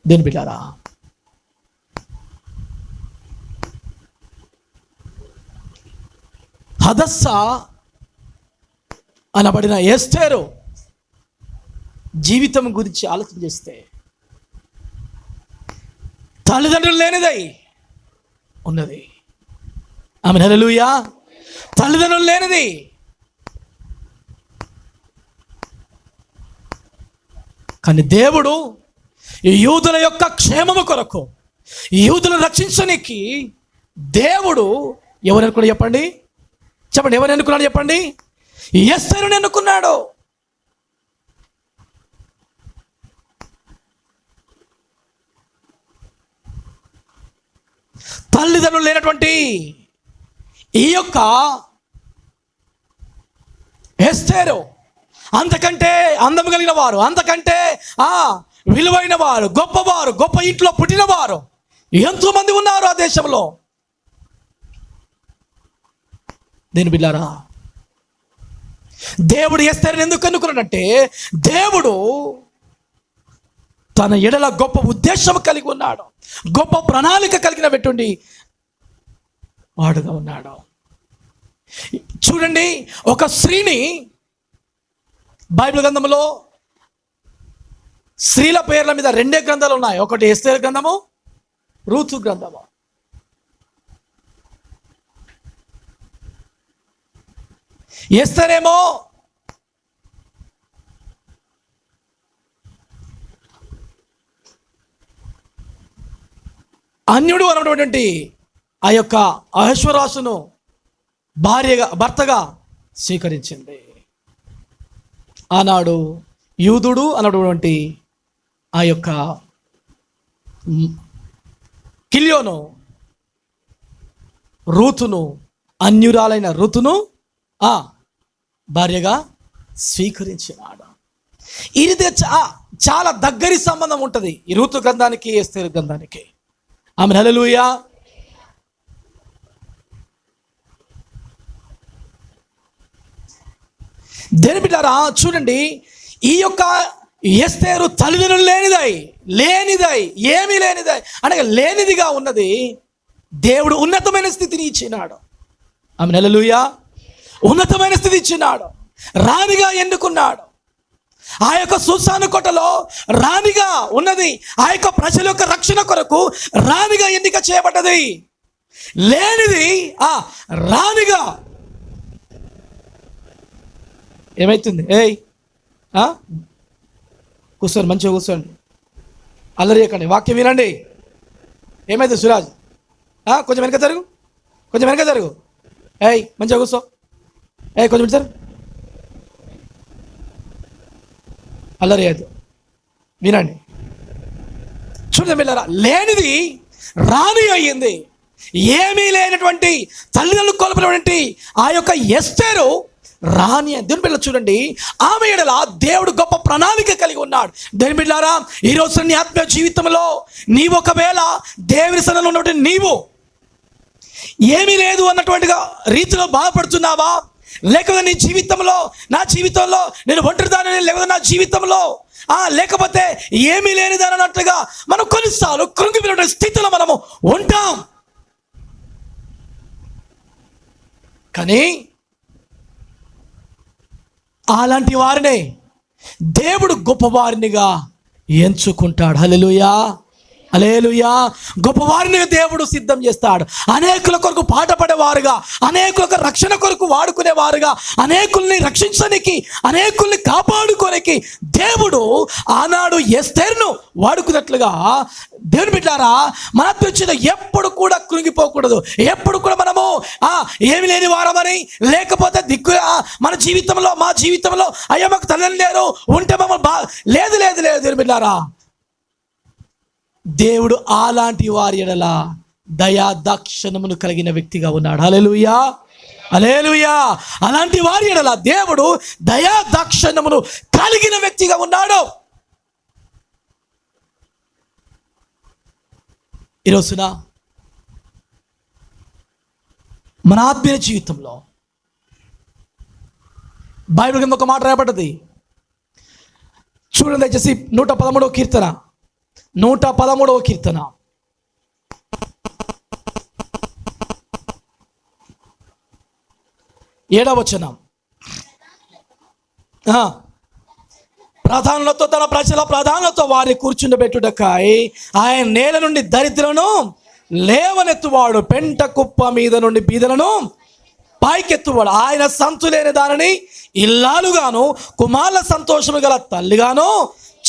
దేని బిడ్డారా, హదస్స అనబడిన ఎస్తేరు జీవితం గురించి ఆలోచన చేస్తే తల్లిదండ్రులు లేనిదై ఉన్నది. ఆమె హల్లెలూయా. తల్లిదండ్రులు లేనిది. కానీ దేవుడు యూదుల యొక్క క్షేమము కొరకు, యూదులను రక్షించడానికి దేవుడు ఎవరు అనుకున్నాడు చెప్పండి? చెప్పండి, ఎవరు ఎన్నుకున్నాడు చెప్పండి? ఎస్తేరుని ఎన్నుకున్నాడు. తల్లిదండ్రులు లేనటువంటి ఈ యొక్క ఎస్తేరు అంతకంటే అందం కలిగిన వారు, అంతకంటే విలువైన వారు, గొప్పవారు, గొప్ప ఇంట్లో పుట్టిన వారు ఎంతోమంది ఉన్నారు ఆ దేశంలో. దేని బిడ్డారా, దేవుడు ఎస్తేరుని ఎందుకు అనుకున్నాడంటే దేవుడు తన ఎడల గొప్ప ఉద్దేశం కలిగి ఉన్నాడు, గొప్ప ప్రణాళిక కలిగినటువంటి వాడుగా ఉన్నాడు. చూడండి, ఒక స్త్రీని బైబిల్ గ్రంథంలో స్త్రీల పేర్ల మీద 2 గ్రంథాలు ఉన్నాయి. ఒకటి ఎస్తేరు గ్రంథము, రూతు గ్రంథము. ఎస్తేరేమో అన్యుడు అన్నటువంటి ఆ యొక్క అహశ్వరాసును భర్తగా స్వీకరించింది. ఆనాడు యూదుడు అన్నటువంటి ఆ యొక్క కిల్యోను రూతును, అన్యురాలైన ఋతును భార్యగా స్వీకరించినాడు. ఇది చాలా దగ్గరి సంబంధం ఉంటుంది ఈ రూతు గ్రంథానికి, ఎస్తేరు గ్రంథానికి. Amen hallelujah. దేని బిడ్డారా, చూడండి, ఈ యొక్క ఎస్తేరు తల్లిదండ్రులు లేనిదై ఏమీ లేనిదై అనగా లేనిదిగా ఉన్నది. దేవుడు ఉన్నతమైన స్థితిని ఇచ్చినాడు. Amen hallelujah. ఉన్నతమైన స్థితి ఇచ్చినాడు. రాణిగా ఎన్నుకున్నాడు. ఆ యొక్క సూసాను కోటలో రాణిగా ఉన్నది. ఆ యొక్క ప్రజల యొక్క రక్షణ కొరకు రాణిగా ఎన్నిక చేయబడ్డది. లేనిది రాణిగా ఏమైతుంది? కూర్చోండి, మంచిగా కూర్చోండి, అల్లరి చేయకండి, వాక్యం వినండి. ఏమైతుంది సురాజ్? కొంచెం వెనక జరుగు, కొంచెం వెనక జరుగు. మంచిగా కూర్చో. కొంచెం జరుగు, అల్లరి అయ్యదు, వినండి. చూడండి పిల్లరా, లేనిది రాణి అయ్యింది. ఏమీ లేనటువంటి తల్లిదండ్రులు కోల్పోయినటువంటి ఆ యొక్క ఎస్తేరు రాణి. దేవుని బిడ్డలు చూడండి, ఆమె ఎడల దేవుడు గొప్ప ప్రణాళిక కలిగి ఉన్నాడు. దేవుని బిడ్డలారా, ఈరోజు నీ ఆత్మీయ జీవితంలో నీవు ఒకవేళ దేవుని సన్నిధిలో ఉన్నటువంటి నీవు ఏమీ లేదు అన్నటువంటిగా రీతిలో బాధపడుతున్నావా? లేకపోతే నీ జీవితంలో, నా జీవితంలో నేను ఒంటరిదానని, లేకపోతే నా జీవితంలో లేకపోతే ఏమీ లేనిదని అన్నట్టుగా మనం కొన్నిసార్లు కృంగిపోయిన స్థితిలో మనము ఉంటాం. కానీ అలాంటి వారినే దేవుడు గొప్పవారినిగా ఎంచుకుంటాడు. హల్లెలూయా, హల్లెలూయా. గొప్పవారిని దేవుడు సిద్ధం చేస్తాడు. అనేకుల కొరకు పాటపడేవారుగా, అనేకుల రక్షణ కొరకు వాడుకునేవారుగా, అనేకుల్ని రక్షించడానికి, అనేకుల్ని కాపాడుకోనికి దేవుడు ఆనాడు ఎస్తేరును వాడుకున్నట్లుగా దేవుని బిడ్డలారా, మన తెచ్చిన ఎప్పుడు కూడా కృంగిపోకూడదు. ఎప్పుడు కూడా మనము ఏమి లేని వారమని, లేకపోతే మన జీవితంలో, మా జీవితంలో అయ్యా మాకు తల్లి లేరు, ఉంటే మమ్మల్ని లేదు లేదు లేదు. దేవుని బిడ్డలారా, దేవుడు అలాంటి వారి ఎడల దయా దాక్షణమును కలిగిన వ్యక్తిగా ఉన్నాడు. హల్లెలూయా, హల్లెలూయా. అలాంటి వారి ఎడల దేవుడు దయా దాక్షణమును కలిగిన వ్యక్తిగా ఉన్నాడు. ఈరోజున మన ఆత్మీయ జీవితంలో బైబిల్ కింద ఒక మాట రాయబడ్డది. చూడండి దయచేసి 113వ కీర్తన 113వ కీర్తన 7వ వచనం. ప్రధానులతో తన ప్రజల ప్రధానులతో వారిని కూర్చుండబెట్టుటకాయ ఆయన నేల నుండి దరిద్రులను లేవనెత్తువాడు, పెంట కుప్ప మీద నుండి బీదలను పైకెత్తువాడు. ఆయన సంతు లేని దానిని ఇల్లాలుగాను కుమారుల సంతోషము గల తల్లిగాను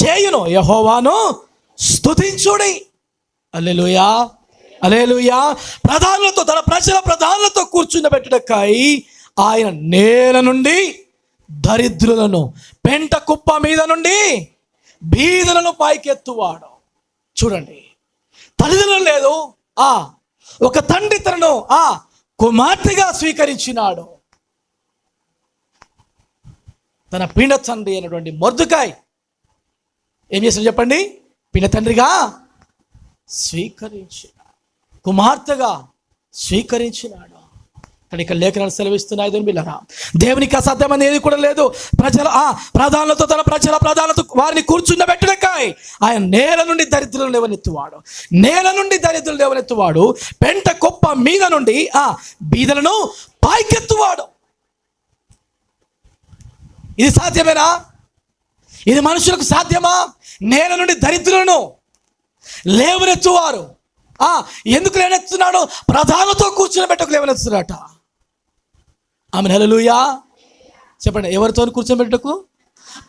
చేయును. యెహోవాను స్తుతించుడి. హల్లెలూయా, హల్లెలూయా. ప్రధానులతో తన ప్రజల ప్రధానులతో కూర్చుండబెట్టుటకాయ ఆయన నేల నుండి దరిద్రులను, పెంట కుప్ప మీద నుండి బీదలను పైకెత్తువాడు. చూడండి, తల్లిదండ్రులు లేదు, ఒక తండ్రి తనను కుమార్తెగా స్వీకరించినాడు. తన పిన తండ్రి అయినటువంటి మొర్దెకాయ్ ఏం చేశాడు చెప్పండి? పిన తండ్రిగా స్వీకరించినాడు, కుమార్తెగా స్వీకరించినాడు. ఇక్కడ లేఖనాలు సెలవిస్తున్నాయి. బిళ్ళరా, దేవునికి అసాధ్యమని ఏది కూడా లేదు. ప్రధానులతో తన ప్రజల ప్రధానులతో వారిని కూర్చుండబెట్టడకాయ ఆయన నేల నుండి దరిద్రులు లేవనెత్తువాడు, నేల నుండి దరిద్రులు లేవనెత్తువాడు, పెంట కుప్ప మీద నుండి బీదలను పైకెత్తువాడు. ఇది సాధ్యమేనా? ఇది మనుషులకు సాధ్యమా? నేల నుండి దరిద్రులను లేవనెత్తువారు. ఎందుకు లేవనెత్తున్నాడు? ప్రధానులతో కూర్చుని లేవనెత్తున్నాడట. ఆమె హల్లెలూయా చెప్పండి. ఎవరితో కూర్చోబెట్టకు?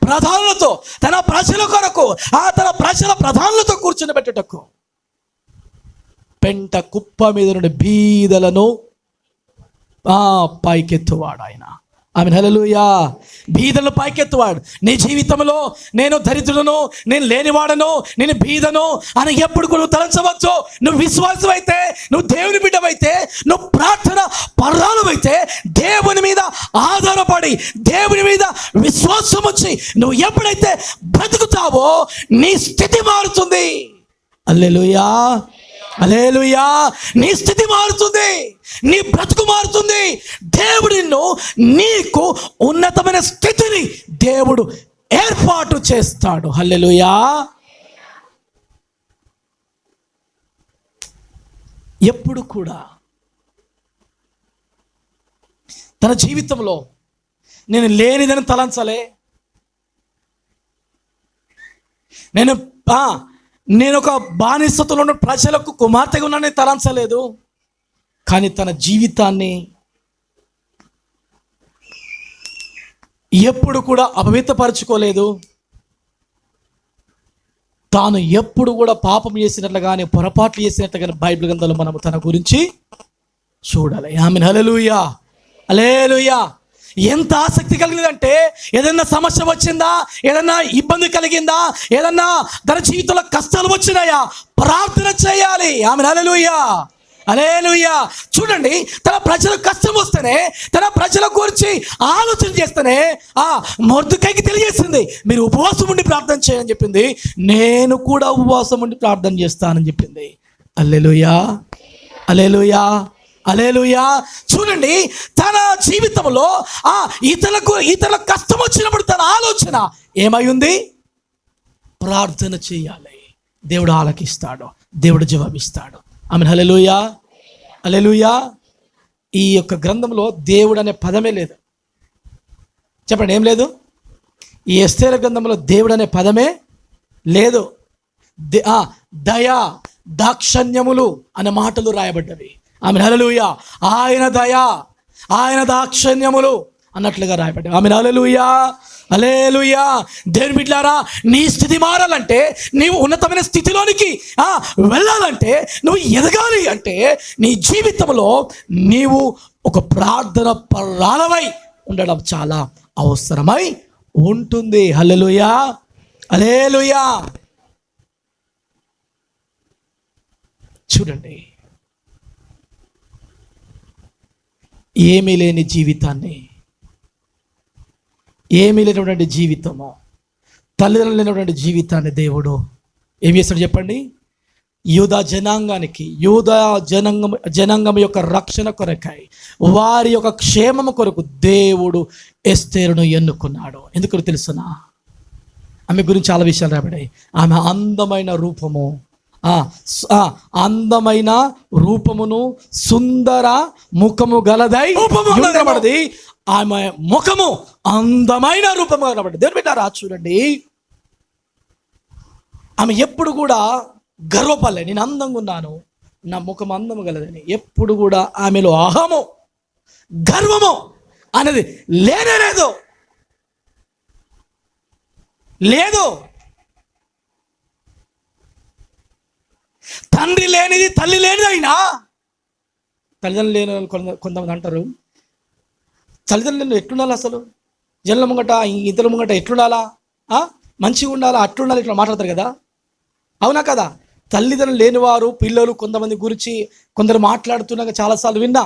ప్రధానులతో, తన ప్రజల కొరకు తన ప్రజల ప్రధానులతో కూర్చొని పెట్టటకు. పెంట కుప్ప మీద నుండి బీదలను పైకెత్తువాడు ఆయన. ఆమె హల్లెలూయా. బీదలను పైకెత్తువాడు. నీ జీవితంలో నేను దరిద్రులను, నేను లేనివాడను, నేను బీదను అని ఎప్పుడు కూడా తలంచవచ్చు. నువ్వు విశ్వాసం అయితే, నువ్వు దేవుని బిడ్డవైతే, నువ్వు ప్రార్థన పరాలవైతే, దేవుని మీద ఆధారపడి దేవుని మీద విశ్వాసం వచ్చి నువ్వు ఎప్పుడైతే బ్రతుకుతావో నీ స్థితి మారుతుంది. హల్లెలూయా, హల్లెలూయా. నీ స్థితి మారుతుంది, నీ బ్రతుకు మారుతుంది. దేవుడు నీకు ఉన్నతమైన స్థితిని దేవుడు ఏర్పాటు చేస్తాడు. హల్లెలూయా. ఎప్పుడు కూడా తన జీవితంలో నేను లేనిదని తలంచలే, నేను ఒక బానిసత్వంలో ఉన్న ప్రజలకు కుమార్తెగా ఉన్నానని తలంచలేదు. కానీ తన జీవితాన్ని ఎప్పుడు కూడా అపవిత్రపరచుకోలేదు. తాను ఎప్పుడు కూడా పాపం చేసినట్లు కానీ పొరపాట్లు చేసినట్లు కానీ బైబిల్ గ్రంథంలో మనము తన గురించి చూడాలి. ఆమేన్, హల్లెలూయా, హల్లెలూయా. ఎంత ఆసక్తి కలిగిందంటే, ఏదన్నా సమస్య వచ్చిందా, ఏదన్నా ఇబ్బంది కలిగిందా, ఏదన్నా తన జీవితంలో కష్టాలు వచ్చినాయా, ప్రార్థన చేయాలి. ఆమేన్, హల్లెలూయా, హల్లెలూయా. చూడండి, తన ప్రజలకు కష్టం వస్తేనే, తన ప్రజల గురించి ఆలోచన చేస్తేనే మొర్దెకాయికి తెలియజేసింది, మీరు ఉపవాసం ఉండి ప్రార్థన చేయని చెప్పింది. నేను కూడా ఉపవాసం ఉండి ప్రార్థన చేస్తానని చెప్పింది. హల్లెలూయా, హల్లెలూయా, హల్లెలూయా. చూడండి, తన జీవితంలో ఇతరులకు కష్టం వచ్చినప్పుడు తన ఆలోచన ఏమై ఉంది? ప్రార్థన చేయాలి. దేవుడు ఆలకిస్తాడు, దేవుడు జవాబిస్తాడు. ఆమేన్, హల్లెలూయా, హల్లెలూయా. ఈ యొక్క గ్రంథంలో దేవుడు అనే పదమే లేదు. చెప్పండి, ఏం లేదు? ఈ ఎస్తేరు గ్రంథంలో దేవుడు అనే పదమే లేదు. దయా దాక్షణ్యములు అనే మాటలు రాయబడ్డవి. ఆమేన్, హల్లెలూయా. ఆయన దయా, ఆయన దాక్షణ్యములు అన్నట్లుగా రాయబడ్డవి. ఆమేన్, హల్లెలూయా, హల్లెలూయా. దేవుని బిడ్డలారా, నీ స్థితి మారాలంటే, నీవు ఉన్నతమైన స్థితిలోనికి వెళ్ళాలంటే, నువ్వు ఎదగాలి అంటే, నీ జీవితంలో నీవు ఒక ప్రార్థన పరాలవై ఉండడం చాలా అవసరమై ఉంటుంది. హల్లెలూయా, హల్లెలూయా. చూడండి, ఏమీ లేని జీవితాన్ని, ఏమీ లేనటువంటి జీవితము, తల్లిదండ్రులు లేనటువంటి జీవితాన్ని దేవుడు ఏం చేస్తాడు చెప్పండి? యూదా జనాంగం యొక్క రక్షణ కొరకై, వారి యొక్క క్షేమము కొరకు దేవుడు ఎస్తేరును ఎన్నుకున్నాడు. ఎందుకు తెలుసునా? ఆమె గురించి చాలా విషయాలు రాబడ్డాయి. ఆమె అందమైన రూపము, అందమైన రూపమును సుందర ముఖము గలదై కనబడది. ఆమె ముఖము అందమైన రూపము కనబడింది. దేవుని బిడ్డలారా చూడండి, ఆమె ఎప్పుడు కూడా గర్వపడలే, నేను అందంగా ఉన్నాను, నా ముఖం అందము గలదని. ఎప్పుడు కూడా ఆమెలో అహము, గర్వము అనేది లేనే లేదు. తండ్రి లేనిది, తల్లి లేనిది అయినా, తల్లిదండ్రులు లేని కొంతమంది అంటారు, తల్లిదండ్రులు ఎట్లుండాలి, అసలు జన్ల ముంగట ఇతరుల ముంగట ఎట్లుండాలా, మంచిగా ఉండాలా, అట్లుండాలి, ఇట్లా మాట్లాడతారు కదా. అవునా కదా? తల్లిదండ్రులు లేనివారు పిల్లలు కొంతమంది గురించి కొందరు మాట్లాడుతున్నాక చాలాసార్లు విన్నా.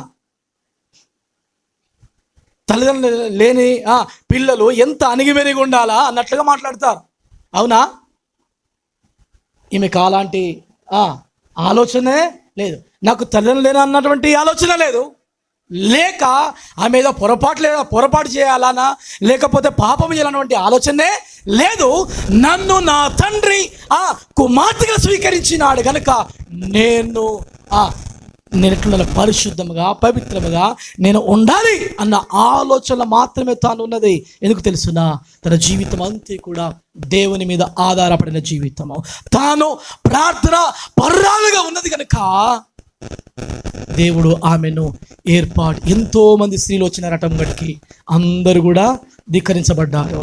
తల్లిదండ్రులు లేని పిల్లలు ఎంత అణిగిమెరిగి ఉండాలా అన్నట్లుగా మాట్లాడతారు. అవునా? ఈమెకు అలాంటి ఆలోచనే లేదు. నాకు తల్లిదండ్రులు లేని అన్నటువంటి ఆలోచన లేదు. లేక ఆమె ఏదో పొరపాటు చేయాలనా, లేకపోతే పాపం చేయాలన్నటువంటి ఆలోచనే లేదు. నన్ను నా తండ్రి కుమార్తెగా స్వీకరించినాడు కనుక నేను ఎట్లుండాలి, పరిశుద్ధముగా, పవిత్రముగా నేను ఉండాలి అన్న ఆలోచన మాత్రమే తాను ఉన్నది. ఎందుకు తెలుసునా? తన జీవితం అంతే కూడా దేవుని మీద ఆధారపడిన జీవితము. తాను ప్రార్థన పర్రాలుగా ఉన్నది కనుక దేవుడు ఆమెను ఎంతో మంది స్త్రీలు వచ్చినారు అటంగడికి, అందరూ కూడా ధిక్కరించబడ్డారు.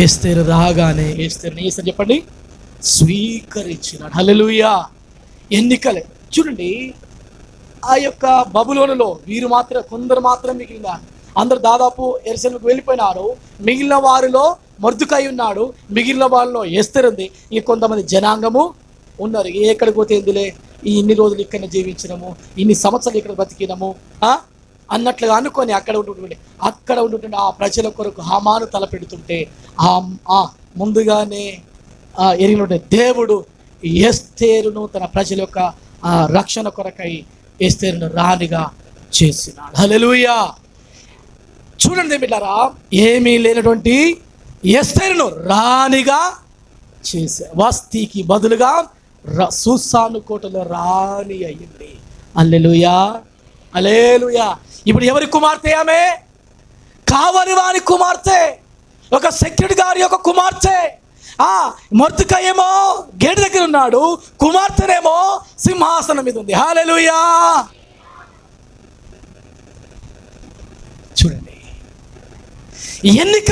ఎస్తేరు రాగానే ఎస్తేరుని చెప్పండి స్వీకరించినాడు. హల్లెలూయా. ఎన్నికలే చూడండి, ఆ యొక్క బబులోనులో వీరు కొందరు మాత్రం మిగిలినారు. అందరు దాదాపు యెరూషలేముకు వెళ్ళిపోయినారు. మిగిలిన వారిలో మొర్దెకై ఉన్నాడు, మిగిలిన వారిలో ఎస్తేరు ఉంది. ఈ కొంతమంది జనాంగము ఉన్నారు. ఎక్కడికి పోతే ఎందులే, ఇన్ని రోజులు ఇక్కడ జీవించినము, ఇన్ని సంవత్సరాలు ఇక్కడ బతికినము అన్నట్లుగా అనుకొని అక్కడ ఉంటుంటే ఆ ప్రజల కొరకు హామాను తలపెడుతుంటే ముందుగానే ఎరిగిన దేవుడు ఎస్తేరును తన ప్రజల యొక్క రక్షణ కొరకై ఎస్తేరును రాణిగా చేసినాడు. హల్లెలూయా. చూడండి బిడ్డలారా, ఏమీ లేనటువంటి ఎస్తేరును రాణిగా చేసే, వస్తీకి బదులుగా సూసాను కోటలో రాణి అయ్యింది. హల్లెలూయా, హల్లెలూయా. ఇప్పుడు ఎవరి కుమార్తె ఆమె? కావలి వారి కుమార్తె, ఒక సెక్యూరిటీ గారి యొక్క కుమార్తె. మొర్దెకై ఏమో గేటు దగ్గర ఉన్నాడు, కుమార్తెనేమో సింహాసనం మీద ఉంది. హల్లెలూయా. చూడండి, ఎన్నిక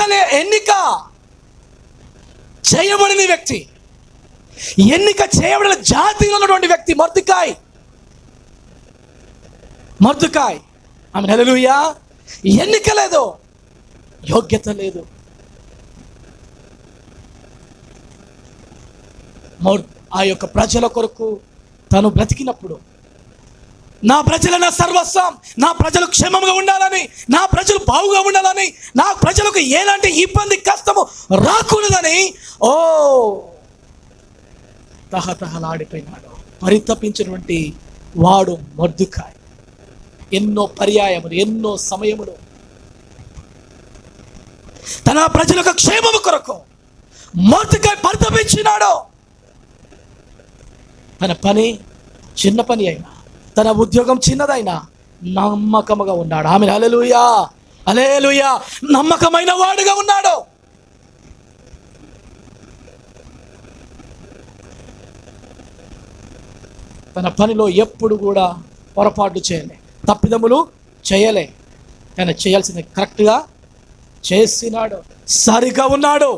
చేయబడిన వ్యక్తి, ఎన్నిక చేయబడిన జాతిలో ఉన్నటువంటి వ్యక్తి మొర్దెకై. ఆమె హల్లెలూయా. ఎన్నిక లేదు, యోగ్యత లేదు. ఆ యొక్క ప్రజల కొరకు తను బ్రతికినప్పుడు, నా ప్రజల నా సర్వస్వం, నా ప్రజలు క్షేమంగా ఉండాలని, నా ప్రజలు బాగుగా ఉండాలని, నా ప్రజలకు ఎలాంటి ఇబ్బంది కష్టము రాకూడదని తహతహలాడిపోయినాడు. పరితపించినటువంటి వాడు మొర్దెకై. ఎన్నో పర్యాయములు, ఎన్నో సమయములు తన ప్రజలకు క్షేమము కొరకు మొర్దెకై పరితపించినాడు. తన పని చిన్న పని అయినా, తన ఉద్యోగం చిన్నదైనా నమ్మకముగా ఉన్నాడు. ఆమె హల్లెలూయా, హల్లెలూయా. నమ్మకమైన వాడుగా ఉన్నాడు. తన పనిలో ఎప్పుడు కూడా పొరపాటు చేయలే, తప్పిదములు చేయలే. ఆయన చేయాల్సింది కరెక్ట్గా చేసినాడు, సరిగా ఉన్నాడు.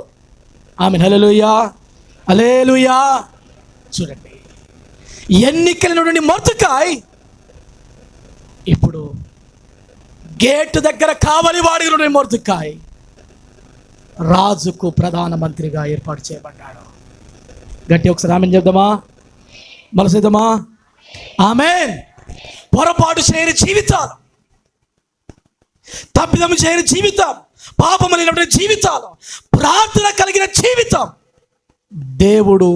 ఆమె హల్లెలూయా, హల్లెలూయా. చూడండి, ఎన్నికైనటువంటి మొర్దెకై ఇప్పుడు గేటు దగ్గర కావలి వాడిన మొర్దెకై రాజుకు ప్రధానమంత్రిగా ఏర్పాటు చేయబడ్డాడు. గట్టి ఒకసారి ఆమెన్ చెప్దామా? మనసిద్దామా? ఆమెన్. పొరపాటు చేయని జీవితాలు, తప్పిదము చేయని జీవితం, పాపము లేనటువంటి జీవితాలు, ప్రార్థన కలిగిన జీవితం దేవుడు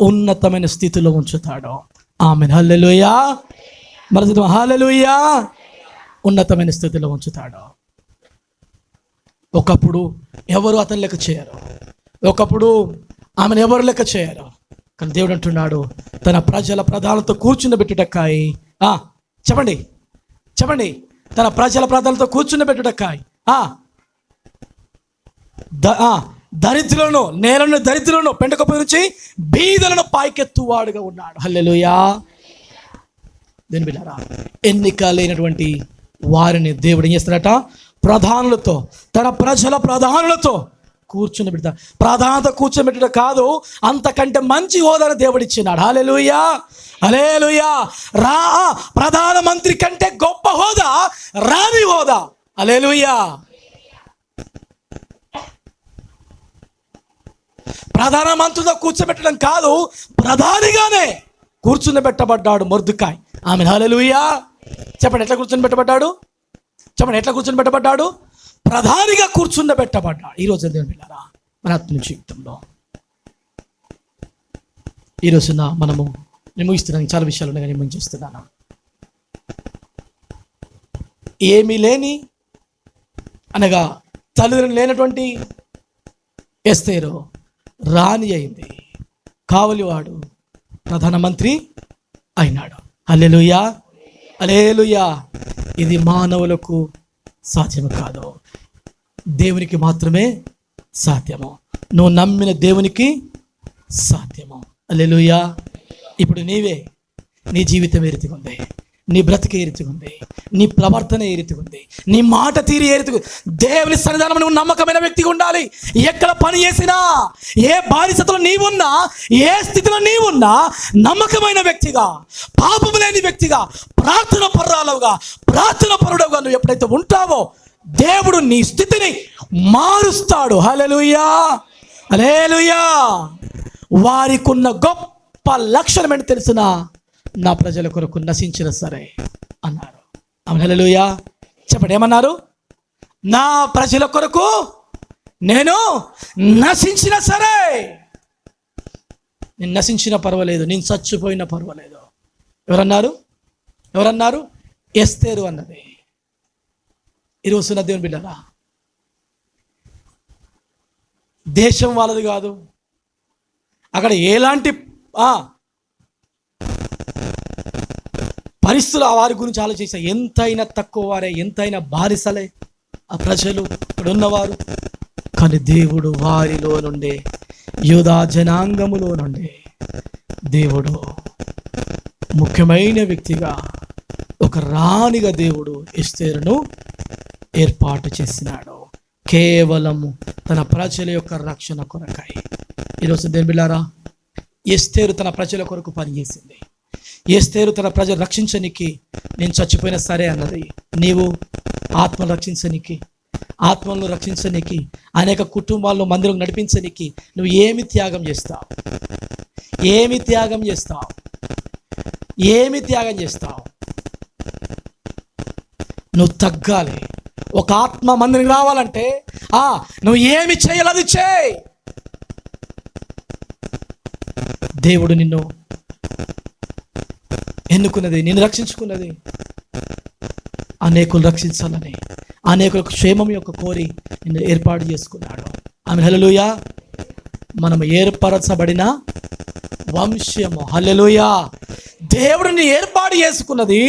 ఉన్నతమైన స్థితిలో ఉంచుతాడు. ఆమెన్. హల్లెలూయా. మనసిద్దామా? హల్లెలూయా. ఉన్నతమైన స్థితిలో ఉంచుతాడు. ఒకప్పుడు ఎవరు అతను లెక్క చేయరు, ఒకప్పుడు ఆమెను ఎవరు లెక్క చేయరు. కానీ దేవుడు అంటున్నాడు, తన ప్రజల ప్రధానులతో కూర్చుండబెట్టుటక్కాయి. చెప్పండి చెప్పండి, తన ప్రజల ప్రధానులతో కూర్చుండబెట్టుటక్కాయి దరిద్రులను, నేలను దరిద్రులను, పెండకొప్ప నుంచి బీదలను పైకెత్తువాడుగా ఉన్నాడు. హల్లెలూయా. దేని బిడ్డారా, ఎన్నిక లేనటువంటి వారిని దేవుడు ఏం చేస్తాడట? ప్రధానులతో, తన ప్రజల ప్రధానులతో కూర్చుని ప్రధానత కూర్చోబెట్టడం కాదు, అంతకంటే మంచి హోదాను దేవుడిచ్చినాడు. హల్లెలూయా హల్లెలూయా. ప్రధానమంత్రి కంటే గొప్ప హోదా రాణి హోదా. హల్లెలూయా. ప్రధానమంత్రితో కూర్చోబెట్టడం కాదు, ప్రధానిగానే కూర్చుని పెట్టబడ్డాడు మొర్దెకాయ్. ఆమె హల్లెలూయా. చెప్పండి, ఎట్లా కూర్చుని పెట్టబడ్డాడు? చెప్పండి, ఎట్లా కూర్చుని పెట్టబడ్డాడు? ప్రధానిగా కూర్చుండబెట్టబడ్డాడు. ఈరోజు దేవుని బిడ్డలారా, మన ఆత్మీయ జీవితంలో ఈరోజున మనము, నేను ముగిస్తున్నాను, చాలా విషయాలు ఉన్నాయి కానీ నేను చేస్తున్నాను. ఏమీ లేని అనగా తల్లిదండ్రులు లేనటువంటి ఎస్తేరు రాణి అయింది, కావలివాడు ప్రధానమంత్రి అయినాడు. హల్లెలూయా హల్లెలూయా. ఇది మానవులకు సాధ్యము కాదు, దేవునికి మాత్రమే సాధ్యము. నువ్వు నమ్మిన దేవునికి సాధ్యము. హల్లెలూయా. ఇప్పుడు నీ జీవితం ఏ రీతిగా ఉంది, నీ బ్రతికే ఏ రీతిగా ఉంది, నీ ప్రవర్తన ఏ రీతిగా ఉంది, నీ మాట తీరి ఏ రీతిగా, దేవుని సన్నిధానం నువ్వు నమ్మకమైన వ్యక్తిగా ఉండాలి. ఎక్కడ పని చేసినా, ఏ బానిసతలో నీవున్నా, ఏ స్థితిలో నీవున్నా నమ్మకమైన వ్యక్తిగా, పాపము లేని వ్యక్తిగా, ప్రార్థన పరుడవుగా నువ్వు ఎప్పుడైతే ఉంటావో దేవుడు నీ స్థితిని మారుస్తాడు. హల్లెలూయా హల్లెలూయా. వారికున్న గొప్ప లక్షణం ఏంటి తెలిసిన? నా ప్రజల కొరకు నశించిన సరే అన్నారు. ఆమె హల్లెలూయా. చెప్పండి, ఏమన్నారు? నా ప్రజల కొరకు నేను నశించిన సరే. నేను నశించిన పర్వాలేదు, నేను చచ్చిపోయినా పర్వాలేదు. ఎవరన్నారు? ఎస్తేరు అన్నది. ఈరోజు నా దేవుని బిడ్డరా, దేశం వాళ్ళది కాదు, అక్కడ ఎలాంటి పరిస్థితులు వారి గురించి ఆలోచించా. ఎంతైనా తక్కువ వారే, ఎంతైనా బానిసలే ఆ ప్రజలు ఇక్కడ ఉన్నవారు. కానీ దేవుడు వారిలో నుండే, యూదా జనాంగములో నుండే దేవుడు ముఖ్యమైన వ్యక్తిగా, ఒక రాణిగా దేవుడు ఎస్తేరును ఏర్పాటు చేసినాడు, కేవలము తన ప్రజల యొక్క రక్షణ కొరకై. ఈరోజు దేవుని బిడ్డలారా, ఎస్తేరు తన ప్రజల కొరకు పనిచేసింది. ఎస్తేరు తన ప్రజలు రక్షించనికి నేను చచ్చిపోయినా సరే అన్నది. నీవు ఆత్మను రక్షించనికి, అనేక కుటుంబాలను మందిరం నడిపించనికి నువ్వు ఏమి త్యాగం చేస్తావు? నువ్వు తగ్గాలి. ఒక ఆత్మ మందిరం రావాలంటే నువ్వు ఏమి చేయాలి అది చేయి. దేవుడు నిన్ను ఎన్నుకున్నది, నిన్ను రక్షించుకున్నది అనేకులు రక్షించాలని, అనేకులకు క్షేమం యొక్క కోరి నిన్ను ఏర్పాటు చేసుకున్నాడు. ఆమె హల్లెలూయా. మనం ఏర్పరచబడిన వంశము. హల్లెలూయా. దేవుడిని ఏర్పాటు చేసుకున్నది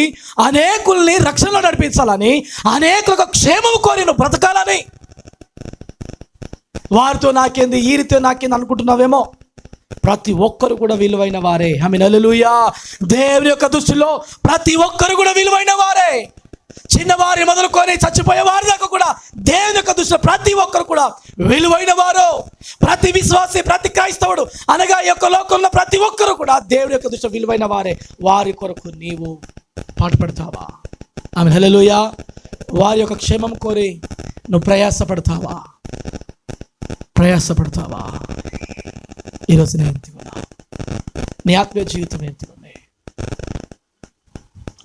అనేకుల్ని రక్షణలో నడిపించాలని, అనేకులకు క్షేమం కోరి నువ్వు బ్రతకాలని. వారితో నాకేంది, ఈ రీతితో నాకేంది అనుకుంటున్నావేమో. ప్రతి ఒక్కరు కూడా విలువైన వారే. ఆమేన్ హల్లెలూయా. దేవుని యొక్క దృష్టిలో ప్రతి ఒక్కరు కూడా విలువైన వారే. చిన్నవారి మొదలుకొని చచ్చిపోయే వారి దాకా కూడా దేవుని యొక్క దృష్టిలో ప్రతి ఒక్కరు కూడా విలువైన వారు. ప్రతి విశ్వాసి, ప్రతి క్రైస్తవుడు అనగా ఈ యొక్క లోకంలో ప్రతి ఒక్కరు కూడా దేవుని యొక్క దృష్టిలో విలువైన వారే. వారి కొరకు నీవు పాటుపడతావా? ఆమేన్ హల్లెలూయా. వారి యొక్క క్షేమం కోరి నువ్వు ప్రయాసపడతావా? ఈరోజు నేను ఎంతగా, నీ ఆత్మీయ జీవితం ఎంతగా ఉంది?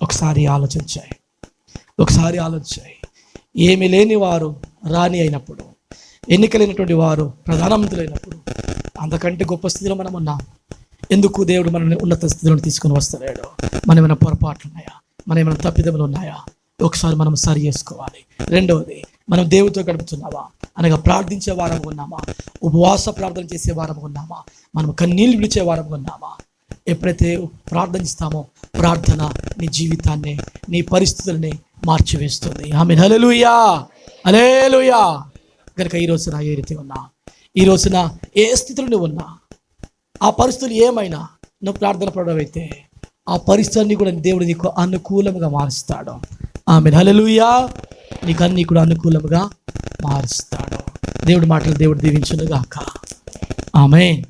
ఒకసారి ఆలోచించాయి. ఏమీ లేని వారు రాణి అయినప్పుడు, ఎన్నికలైనటువంటి వారు ప్రధానమంత్రులు అయినప్పుడు, అంతకంటే గొప్ప స్థితిలో మనం ఉన్నాం. ఎందుకు దేవుడు మనల్ని ఉన్నత స్థితిలో తీసుకుని వస్తలేడు? మనం ఏమైనా పొరపాట్లు ఉన్నాయా? మనం ఏమైనా తప్పిదములు ఉన్నాయా? ఒకసారి మనం సరి చేసుకోవాలి. రెండవది, మనం దేవుడితో గడుపుతున్నావా? అనగా ప్రార్థించే వారంగా ఉన్నామా? ఉపవాస ప్రార్థన చేసే వారంగా ఉన్నామా? మనం కన్నీళ్ళు విడిచే వారంగా ఉన్నామా? ఎప్పుడైతే ప్రార్థిస్తామో ప్రార్థన నీ జీవితాన్ని, నీ పరిస్థితుల్ని మార్చివేస్తుంది. ఆమేన్. హల్లెలూయా, హల్లెలూయా. కనుక ఈ రోజున ఏ రీతి ఉన్నా, ఈ రోజున ఏ స్థితిలో నువ్వు ఉన్నా, ఆ పరిస్థితులు ఏమైనా నువ్వు ప్రార్థన పడవైతే ఆ పరిస్థితులన్నీ కూడా దేవుడు నీకు అనుకూలంగా మారుస్తాడు. ఆమేన్. హల్లెలూయా. నీకు అన్నీ కూడా అనుకూలంగా మారుస్తాడు. దేవుడి మాటలు దేవుడు దీవించును గాక. ఆమేన్.